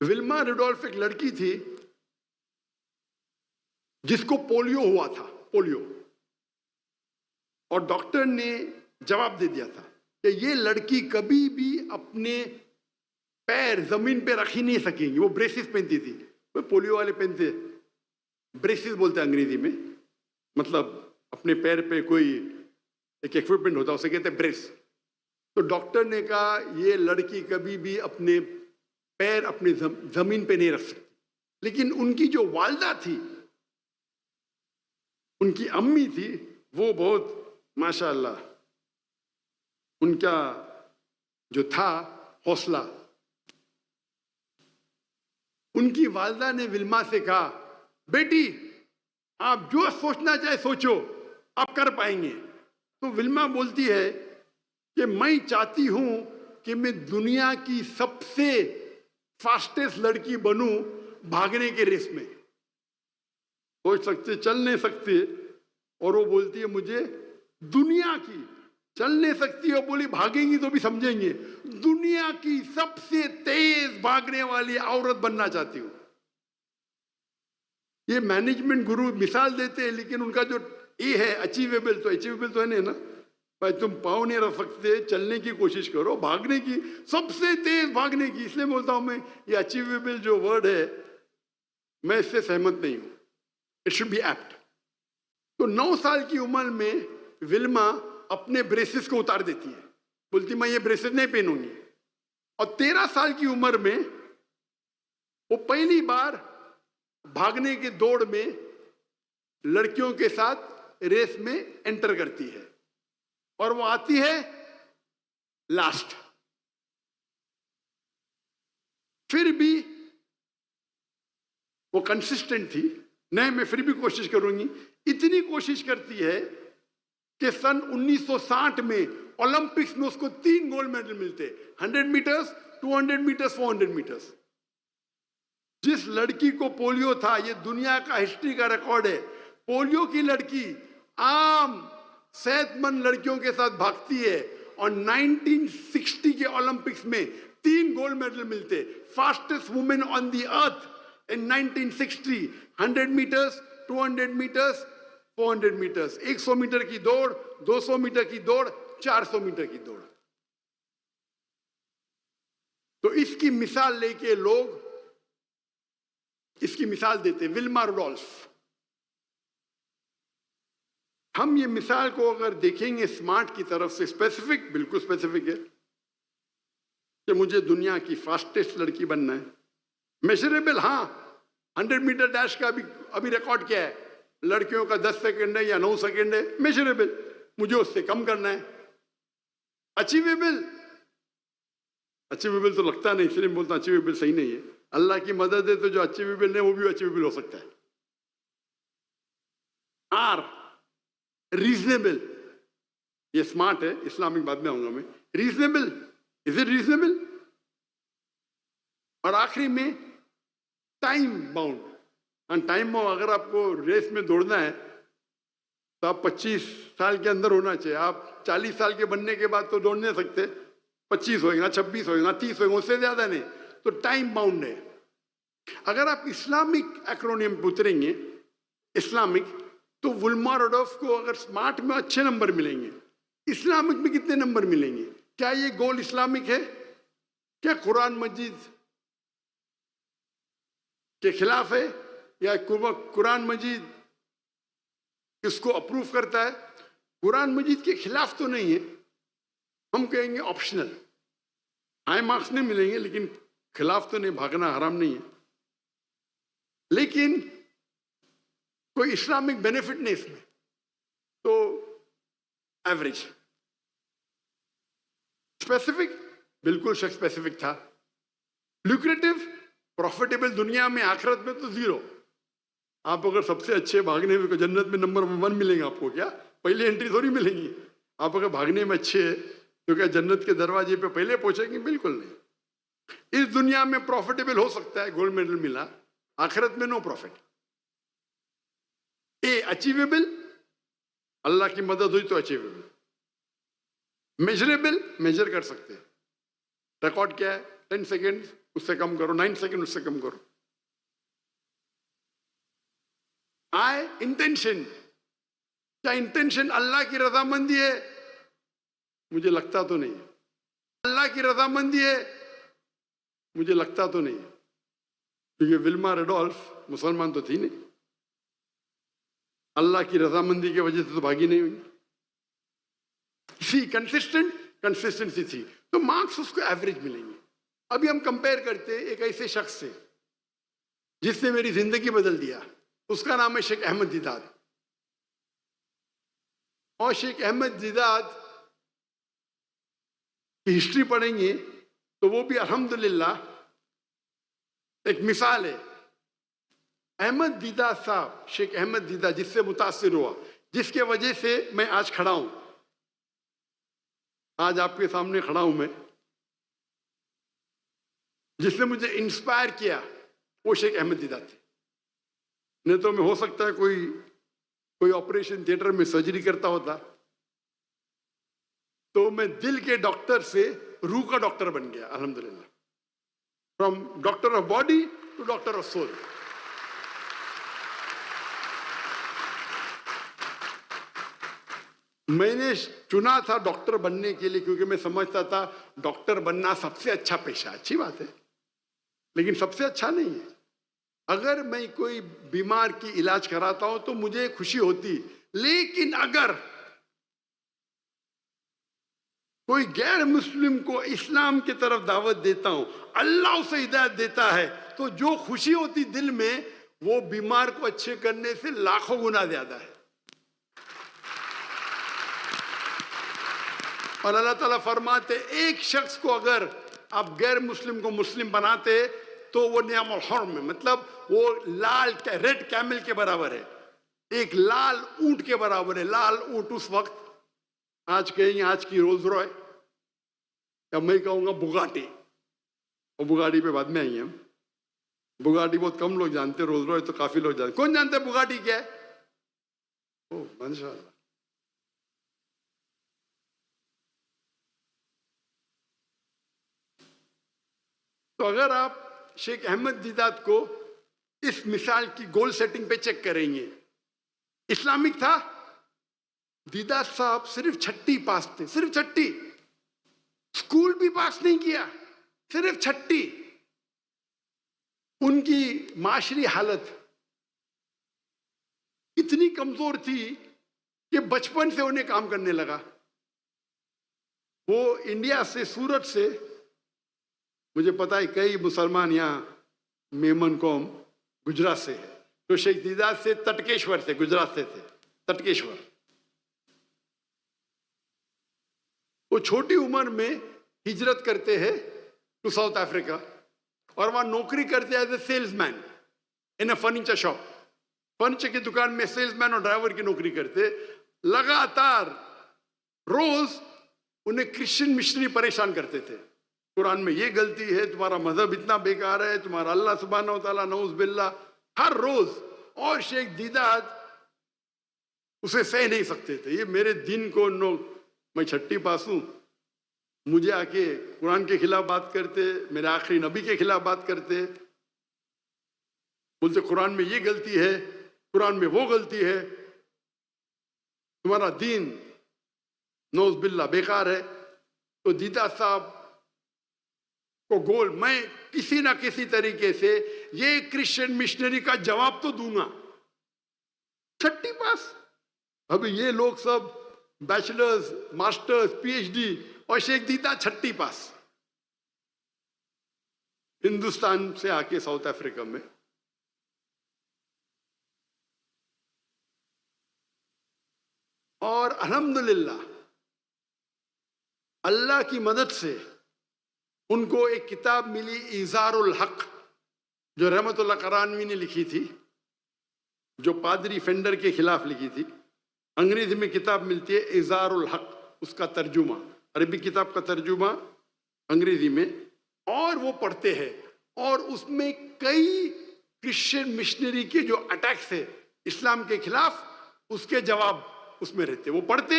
Wilma Rudolph एक लड़की थी जिसको पोलियो हुआ था, पोलियो, और डॉक्टर ने जवाब दे दिया था कि ये लड़की कभी भी अपने पैर जमीन पे रख ही नहीं सकेंगी। वो ब्रेसिस पहनती थी, वो पोलियो वाले पहनते, ब्रेसिस बोलते हैं अंग्रेजी में, मतलब अपने पैर पे कोई एक इक्विपमेंट होता है, उसे कहते हैं ब्रेस। तो डॉक्टर ने कहा ये लड़की कभी भी अपने पैर अपनी जमीन पे नहीं रख सकती। लेकिन उनकी जो वालदा थी, उनकी अम्मी थी, वो बहुत माशाअल्लाह, उनका जो था हौसला, उनकी वालदा ने विल्मा से कहा बेटी आप जो सोचना चाहे सोचो, आप कर पाएंगे। तो विल्मा बोलती है कि मैं चाहती हूं कि मैं दुनिया की सबसे फास्टेस्ट लड़की बनूं भागने के रेस में। सोच सकते, चल नहीं सकते, और वो बोलती है मुझे दुनिया की, चल नहीं सकती और बोली भागेंगी तो भी समझेंगे, दुनिया की सबसे तेज भागने वाली औरत बनना चाहती हूं। ये मैनेजमेंट गुरु मिसाल देते हैं, लेकिन उनका जो ये है अचीवेबल, तो अचीवेबल तो है नहीं ना भाई, तुम पाँव नहीं रख सकते, चलने की कोशिश करो, भागने की, सबसे तेज भागने की। इसलिए बोलता हूं मैं, ये अचीवेबल जो वर्ड है, मैं इससे सहमत नहीं हूं, इट शुड बी एप्ट। तो 9 साल की उम्र में विल्मा अपने ब्रेसेस को उतार देती है, बोलती मैं ये ब्रेसेस नहीं पहनूंगी। और 13 साल की उम्र में वो पहली बार भागने के दौड़ में लड़कियों के साथ रेस में एंटर करती है, और वो आती है लास्ट। फिर भी वो कंसिस्टेंट थी, नहीं मैं फिर भी कोशिश करूंगी। इतनी कोशिश करती है कि सन 1960 में ओलंपिक्स में उसको 3 गोल्ड मेडल मिलते, 100 मीटर्स, 200 मीटर्स, 400 मीटर्स। जिस लड़की को पोलियो था, ये दुनिया का हिस्ट्री का रिकॉर्ड है, पोलियो की लड़की आम सेहतमंद लड़कियों के साथ भागती है, और 1960 के ओलंपिक्स में 3 गोल्ड मेडल मिलते। Fastest women on the earth in 1960, 100 metres, 200 metres, 400 metres, 100 metre की दौड़, 200 मीटर की दौड़, 400 मीटर की दौड़। तो इसकी मिसाल लेके लोग इसकी मिसाल देते, विल्मा रुडोल्फ। हम ये मिसाल को अगर देखेंगे स्मार्ट की तरफ से, स्पेसिफिक, बिल्कुल स्पेसिफिक है कि मुझे दुनिया की फास्टेस्ट लड़की बनना है। मेजरेबल, हाँ, 100 मीटर डैश का अभी रिकॉर्ड क्या है, लड़कियों का 10 सेकंड है या 9 सेकंड है, मेजरेबल, मुझे उससे कम करना है। अचीवेबल, अचीवेबल तो लगता नहीं, इसलिए बोलता अचीवेबल सही नहीं है। अल्लाह की मदद है तो जो अचीवेबल नहीं वो भी अचीवेबल हो सकता है। आर, रीजनेबल, ये स्मार्ट है, इस्लामिक बाद में आऊंगा मैं। Reasonable, is it reasonable? और आखिरी में टाइम बाउंड। और टाइम बाउंड, अगर आपको रेस में दौड़ना है तो आप 25 साल के अंदर होना चाहिए। आप 40 साल के बनने के बाद तो दौड़ नहीं सकते, 25 होएगा, 26 होएगा, 30 होएगा, उससे ज्यादा नहीं। तो टाइम बाउंड है। अगर आप इस्लामिक एक्रोनियम उतरेंगे, इस्लामिक, तो विल्मा रुडोल्फ को अगर स्मार्ट में अच्छे नंबर मिलेंगे, इस्लामिक में कितने नंबर मिलेंगे? क्या ये गोल इस्लामिक है? क्या कुरान मजीद के खिलाफ है, या कुरान मजीद इसको अप्रूव करता है? कुरान मजीद के खिलाफ तो नहीं है, हम कहेंगे ऑप्शनल, हाई मार्क्स नहीं मिलेंगे, लेकिन खिलाफ तो नहीं, भागना हराम नहीं है। लेकिन कोई इस्लामिक बेनिफिट नहीं इसमें, तो एवरेज। स्पेसिफिक, बिल्कुल स्पेसिफिक था। लुक्रेटिव, प्रॉफिटेबल, दुनिया में, आखिरत में तो 0। आप अगर सबसे अच्छे भागने में, जन्नत में नंबर 1 मिलेंगे आपको, क्या पहले एंट्री थोड़ी मिलेंगी? आप अगर भागने में अच्छे हैं तो क्या जन्नत के दरवाजे पे पहले पहुंचेंगे? बिल्कुल नहीं। इस दुनिया में प्रॉफिटेबल हो सकता है, गोल्ड मेडल मिला, आखिरत में नो प्रॉफिट। ए, अचीवेबल, अल्लाह की मदद हुई तो अचीवेबल। मेजरेबल, मेजर कर सकते हैं। रिकॉर्ड क्या है? 10 सेकेंड, उससे कम करो, 9 सेकंड उससे कम करो। आए इंटेंशन, क्या इंटेंशन अल्लाह की रजामंदी है? मुझे लगता तो नहीं। अल्लाह की रजामंदी है? मुझे लगता तो नहीं, क्योंकि विल्मा रेडोल्फ मुसलमान तो थी नहीं, अल्लाह की रजामंदी की वजह से तो भागी नहीं हुई। इसी कंसिस्टेंसी थी, तो मार्क्स उसको एवरेज मिलेंगे। अभी हम कंपेयर करते हैं एक ऐसे शख्स से जिसने मेरी जिंदगी बदल दिया, उसका नाम है शेख अहमद दीदात। और शेख अहमद दीदात की हिस्ट्री पढ़ेंगे तो वो भी अल्हम्दुलिल्लाह एक मिसाल है। अहमद दीदात साहब, शेख अहमद दीदात, जिससे मुतासिर हुआ, जिसके वजह से मैं आज खड़ा हूं, आज आपके सामने खड़ा हूं मैं, जिसने मुझे इंस्पायर किया, वो शेख अहमद दीदात थे। नहीं तो मैं हो सकता है कोई ऑपरेशन थिएटर में सर्जरी करता होता, तो मैं दिल के डॉक्टर से रूह का डॉक्टर बन गया अल्हम्दुलिल्लाह। From doctor of body to doctor of soul. मैंने चुना था डॉक्टर बनने के लिए, क्योंकि मैं समझता था डॉक्टर बनना सबसे अच्छा पेशा। अच्छी बात है, लेकिन सबसे अच्छा नहीं है। अगर मैं कोई बीमार की इलाज कराता हूं तो मुझे खुशी होती, लेकिन अगर कोई गैर मुस्लिम को इस्लाम की तरफ दावत देता हूं, अल्लाह उसे हिदायत देता है, तो जो खुशी होती दिल में, वो बीमार को अच्छे करने से लाखों गुना ज्यादा है। और अल्लाह ताला फरमाते, एक शख्स को अगर आप गैर मुस्लिम को मुस्लिम बनाते तो वो नियामुल हुर्म है, मतलब वो लाल रेड कैमल के बराबर है, एक लाल ऊंट के बराबर है। लाल ऊंट उस वक्त, आज कहेंगे आज की रोल्स रॉय, या मैं कहूँगा बुगाटी, और बुगाटी पे बाद में आई हम। बुगाटी बहुत कम लोग जानते, रोल्स रॉय तो काफी लोग जानते। कौन जानते बुगाटी क्या है? ओह माशाअल्लाह। तो अगर आप शेख अहमद दीदात को इस मिसाल की गोल सेटिंग पे चेक करेंगे, इस्लामिक था। दीदात साहब सिर्फ छठी पास थे, सिर्फ छठी, स्कूल भी पास नहीं किया, सिर्फ छठी। उनकी माशरी हालत इतनी कमजोर थी कि बचपन से उन्हें काम करने लगा। वो इंडिया से, सूरत से, मुझे पता है कई मुसलमान यहाँ मेमन कौम गुजरात से है, तो शेख दीदात से तटकेश्वर से, गुजरात से थे, तटकेश्वर। वो छोटी उम्र में हिजरत करते हैं टू साउथ अफ्रीका, और वहां नौकरी करते हैं as a salesman in a furniture shop. Furniture की दुकान में सेल्समैन और ड्राइवर की नौकरी करते। लगातार रोज उन्हें क्रिश्चियन मिशनरी परेशान करते थे, कुरान में ये गलती है, तुम्हारा मजहब इतना बेकार है, तुम्हारा अल्लाह सुब्हानहू व तआला नऊज़ बिल्लाह, हर रोज। और शेख दीदात उसे सह नहीं सकते थे, ये मेरे दिन को मैं छठी पास हूं, मुझे आके कुरान के खिलाफ बात करते, मेरे आखिरी नबी के खिलाफ बात करते, बोलते कुरान में ये गलती है, कुरान में वो गलती है, तुम्हारा दीन नऊज़ बिल्लाह बेकार है। तो दीदात साहब को गोल, मैं किसी ना किसी तरीके से ये क्रिश्चियन मिशनरी का जवाब तो दूंगा। छठी पास, अभी ये लोग सब बैचलर्स, मास्टर्स, पीएचडी, और शेख दीदात छठी पास, हिंदुस्तान से आके साउथ अफ्रीका में। और अल्हम्दुलिल्लाह अल्लाह की मदद से उनको एक किताब मिली, इज़ारुल हक, जो रहमतुल्लाह करानवी ने लिखी थी, जो पादरी फेंडर के खिलाफ लिखी थी। अंग्रेजी में किताब मिलती है इज़ारुल हक, उसका तर्जुमा, अरबी किताब का तर्जुमा अंग्रेजी में, और वो पढ़ते हैं, और उसमें कई क्रिश्चियन मिशनरी के जो अटैक्स है इस्लाम के खिलाफ, उसके जवाब उसमें रहते। वो पढ़ते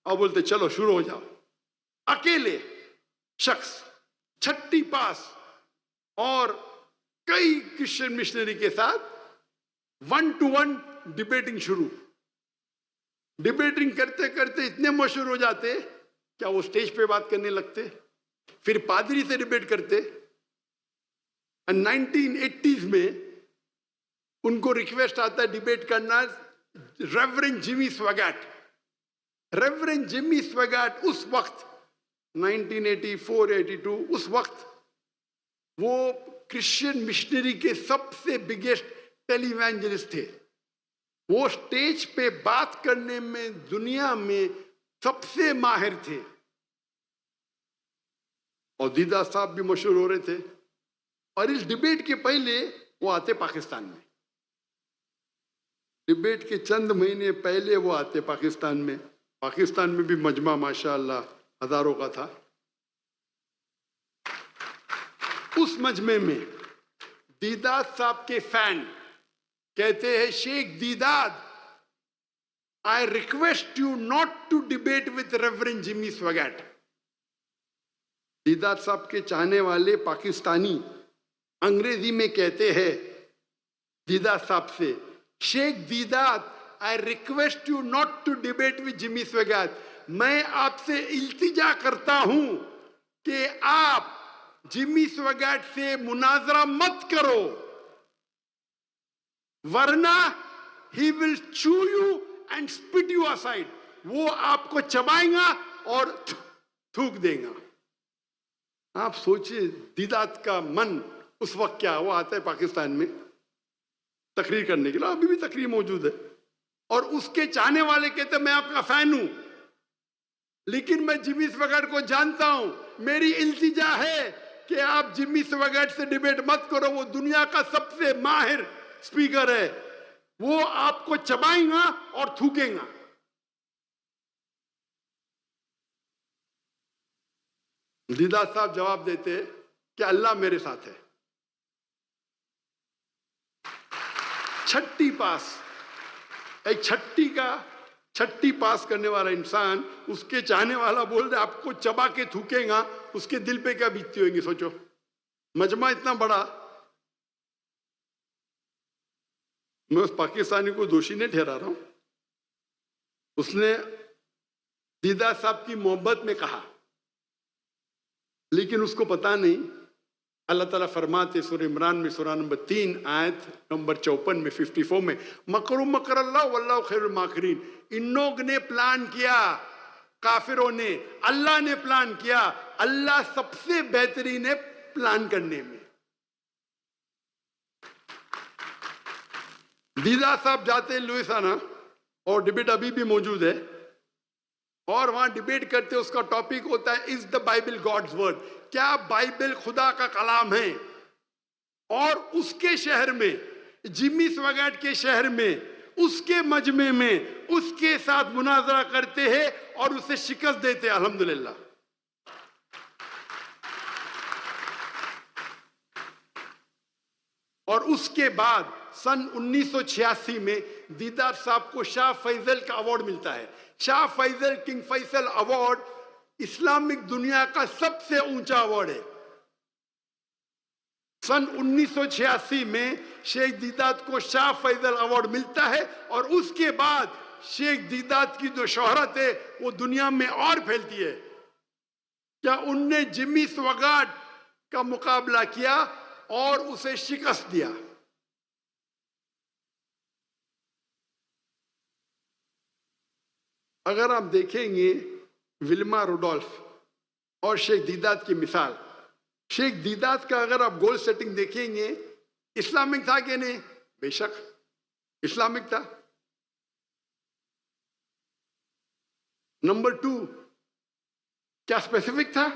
और बोलते चलो शुरू हो जाओ। अकेले शख्स छठी पास और कई क्रिश्चियन मिशनरी के साथ 1-to-1 डिबेटिंग शुरू। डिबेटिंग करते करते इतने मशहूर हो जाते, क्या वो स्टेज पे बात करने लगते, फिर पादरी से डिबेट करते। 1980s में उनको रिक्वेस्ट आता है डिबेट करना रेवरेंड जिमी स्वैगट। रेवरेंड जिमी स्वैगट उस वक्त 1984-82 उस वक्त वो क्रिश्चियन मिशनरी के सबसे बिगेस्ट टेलीवेंजलिस्ट थे। वो स्टेज पे बात करने में दुनिया में सबसे माहिर थे। और दीदात साहब भी मशहूर हो रहे थे। और इस डिबेट के पहले वो आते पाकिस्तान में, डिबेट के चंद महीने पहले वो आते पाकिस्तान में। पाकिस्तान में भी मजमा माशाअल्लाह हजारों का था। उस मजमे में दीदात साहब के फैन कहते हैं, Sheikh Deedat, I request you not to debate with reverend Jimmy Swaggart. Deedat साहब के चाहने वाले पाकिस्तानी अंग्रेजी में कहते हैं दीदात साहब से, Sheikh Deedat, I request you not to debate with Jimmy Swaggart. मैं आपसे इल्तिजा करता हूं कि आप जिमी स्वैगट से मुनाजरा मत करो, वरना ही विल चू you and spit you aside. वो आपको चबाएगा और थूक देगा। आप सोचिए दीदात का मन उस वक्त क्या। वो आता है पाकिस्तान में तकरीर करने के लिए, अभी भी तकरीर मौजूद है। और उसके चाहने वाले कहते मैं आपका फैन हूं, लेकिन मैं जिमी स्वैगट को जानता हूं, मेरी इल्तिजा है कि आप जिमी स्वैगट से डिबेट मत करो। वो दुनिया का सबसे माहिर स्पीकर है, वो आपको चबाएगा और थूकेगा। दीदात साहब जवाब देते कि अल्लाह मेरे साथ है। छठी पास, एक छठी पास करने वाला इंसान, उसके चाहने वाला बोल रहे आपको चबा के थूकेगा, उसके दिल पे क्या बीतती होगी सोचो। मजमा इतना बड़ा। मैं उस पाकिस्तानी को दोषी नहीं ठहरा रहा हूं, उसने दीदात साहब की मोहब्बत में कहा, लेकिन उसको पता नहीं अल्लाह ताला फरमाते सूरह इमरान में सूरह नंबर 3 आयत नंबर 54 में 54 में, मकरू मकर अल्लाह वल्लाहु खैरुल माकिरीन। इन लोग ने प्लान किया, काफिरों ने, अल्लाह ने प्लान किया। अल्लाह सबसे बेहतरीन है प्लान करने में। दीदात साहब जाते हैं लुइसियाना और डिबेट अभी भी मौजूद है, और वहां डिबेट करते, उसका टॉपिक होता है is the Bible God's word, क्या बाइबल खुदा का कलाम है। और उसके शहर में, जिमी स्वैगट के शहर में, उसके मजमे में उसके साथ मुनाजरा करते हैं और उसे शिकस्त देते हैं, अल्हम्दुलिल्लाह। और उसके बाद सन 1986 में दीदात साहब को शाह फैसल का अवार्ड मिलता है। Shah Faisal, King Faisal award Islamic दुनिया का सबसे ऊंचा अवार्ड है। सन 1986 में शेख दीदात को शाह फैसल अवार्ड मिलता है, और उसके बाद शेख दीदात की जो शोहरत है वो दुनिया में और फैलती है। क्या उनने जिमी स्वैगट का मुकाबला किया और उसे शिकस्त दिया। अगर आप देखेंगे विल्मा रुडोल्फ और शेख दीदात की मिसाल, शेख दीदात का अगर आप गोल सेटिंग देखेंगे, इस्लामिक था कि नहीं? बेशक इस्लामिक था। नंबर 2, क्या स्पेसिफिक था?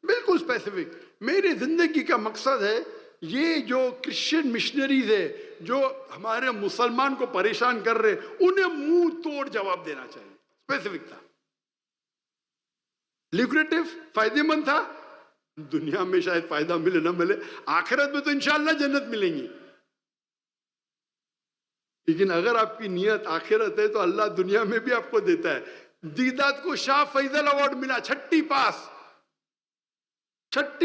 बिल्कुल स्पेसिफिक। मेरी जिंदगी का मकसद है ये जो क्रिश्चियन मिशनरीज है जो हमारे मुसलमान को परेशान कर रहे, उन्हें मुंह तोड़ जवाब देना चाहिए। स्पेसिफिक था, ल्यूक्रेटिव, फायदेमंद था। दुनिया में शायद फायदा मिले ना मिले, आखिरत में तो इंशाअल्लाह जन्नत मिलेंगी। लेकिन अगर आपकी नियत आखिरत है तो अल्लाह दुनिया में भी आपको देता है। दीदात को शाह फैसल अवार्ड मिला, छठी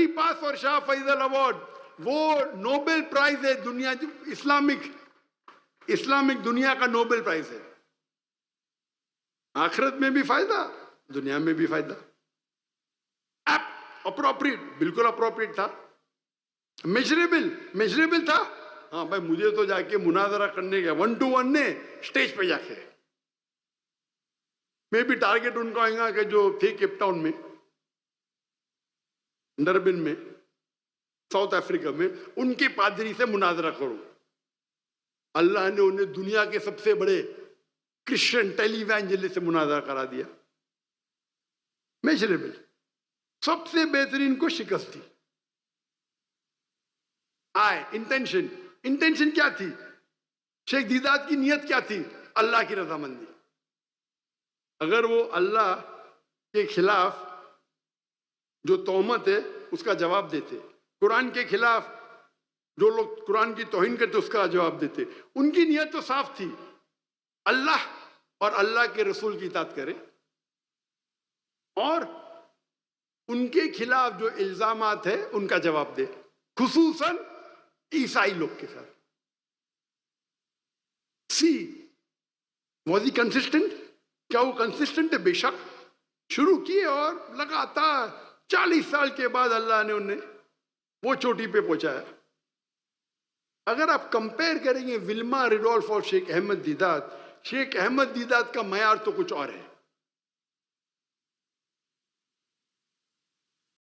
पास और शाह फैसल अवार्ड। वो नोबेल प्राइज है दुनिया, इस्लामिक दुनिया का नोबेल प्राइज है। आखिरत में भी फायदा, दुनिया में भी फायदा। अप्रोप्रिएट, बिल्कुल अप्रोप्रिएट था। मेजरेबल था। हाँ भाई, मुझे तो जाके मुनाजरा करने का 1 to 1 ने स्टेज पे जाके, मैं भी टारगेट उनका आएगा कि जो थे केप टाउन में, डरबिन में, साउथ अफ्रीका में, उनके पादरी से मुनाजरा करो। अल्लाह ने उन्हें दुनिया के सबसे बड़े क्रिश्चियन टेलीवैंजलिस्ट से मुनाजरा करा दिया। मेजरेबल, सबसे बेहतरीन को शिकस्त दी। इंटेंशन क्या थी? शेख दीदात की नियत क्या थी? अल्लाह की रजामंदी। अगर वो अल्लाह के खिलाफ जो तोहमत है उसका जवाब देते, कुरान के खिलाफ जो लोग कुरान की तौहीन करते उसका जवाब देते, उनकी नियत तो साफ थी, अल्लाह और अल्लाह के रसूल की इताअत करे, और उनके खिलाफ जो इल्जामात है उनका जवाब दे, खुसूसन ईसाई लोग के साथ। सी वॉज ही कंसिस्टेंट? क्या वो कंसिस्टेंट है? बेशक। शुरू किए और लगातार 40 साल के बाद अल्लाह ने उन्हें वो चोटी पे पहुंचाया। अगर आप कंपेयर करेंगे विल्मा रडोल्फ और शेख अहमद दीदात, शेख अहमद दीदात का मयार तो कुछ और है।